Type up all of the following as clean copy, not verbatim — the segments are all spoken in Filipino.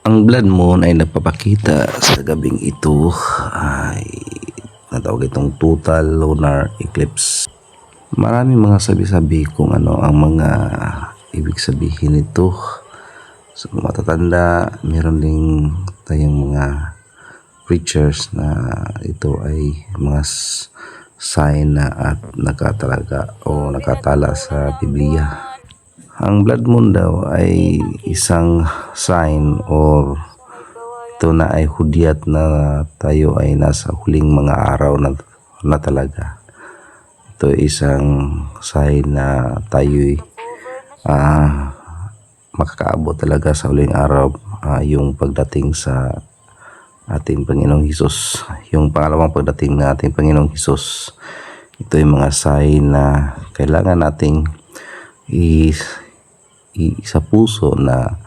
Ang blood moon ay nagpapakita sa gabing ito ay natawag itong total lunar eclipse. Maraming mga sabi-sabi kung ano ang mga ibig sabihin nito. Sa mga matatanda, meron ding tayong mga preachers na ito ay mga sign na at nakatalaga o nakatala sa Biblia. Ang blood moon daw ay isang sign or ito na ay hudyat na tayo ay nasa huling mga araw na talaga. Ito ay isang sign na tayo makakaabot talaga sa huling araw, yung pagdating sa ating Panginoong Hesus, yung pangalawang pagdating ng ating Panginoong Hesus. Ito ay mga sign na kailangan nating sa puso na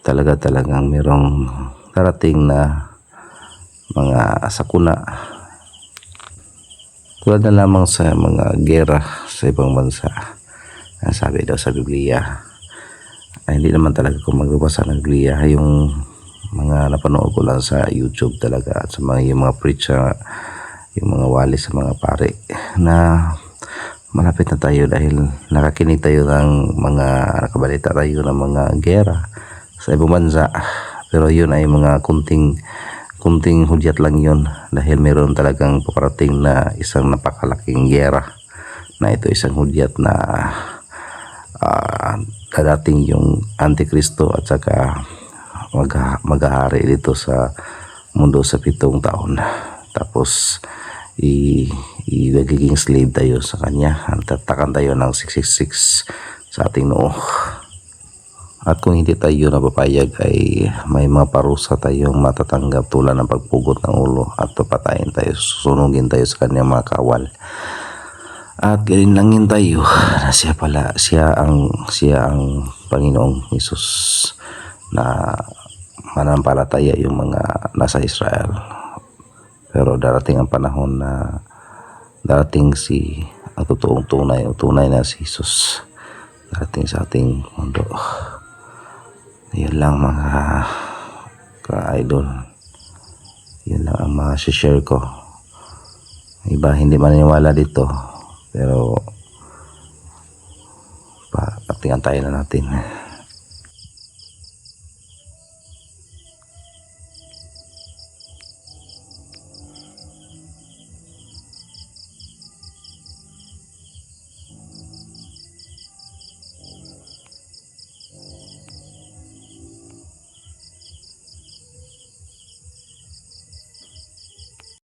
talagang merong darating na mga sakuna, tulad na lamang sa mga gera sa ibang bansa. Sabi daw sa Biblia, ay hindi naman talaga kung magbabasa ng Biblia, yung mga napanood ko lang sa YouTube talaga at sa yung mga preacher, yung mga wali sa mga pare na malapit na tayo dahil nakakinig tayo ng mga nakabalita tayo ng mga gera sa ibang bansa, pero yun ay mga kunting hudyat lang yun dahil meron talagang paparating na isang napakalaking gera na ito isang hudyat na dadating yung Antikristo at saka maghahari dito sa mundo sa 7 taon. Tapos magiging slave tayo sa kanya. Tatakan tayo ng 666 sa ating noo. At kung hindi tayo napapayag ay may mga parusa tayong matatanggap tulad ng pagpugot ng ulo at papatayin tayo, susunugin tayo sa kanyang mga kawal. At galinlangin tayo na siya ang Panginoong Hesus na manampalataya yung mga nasa Israel. Pero darating ang panahon na darating ang totoong tunay na si Jesus darating sa ating mundo. Yan lang mga ka-idol, yan lang ang mga share ko. Iba hindi maniniwala dito, pero patingnan tayo na natin.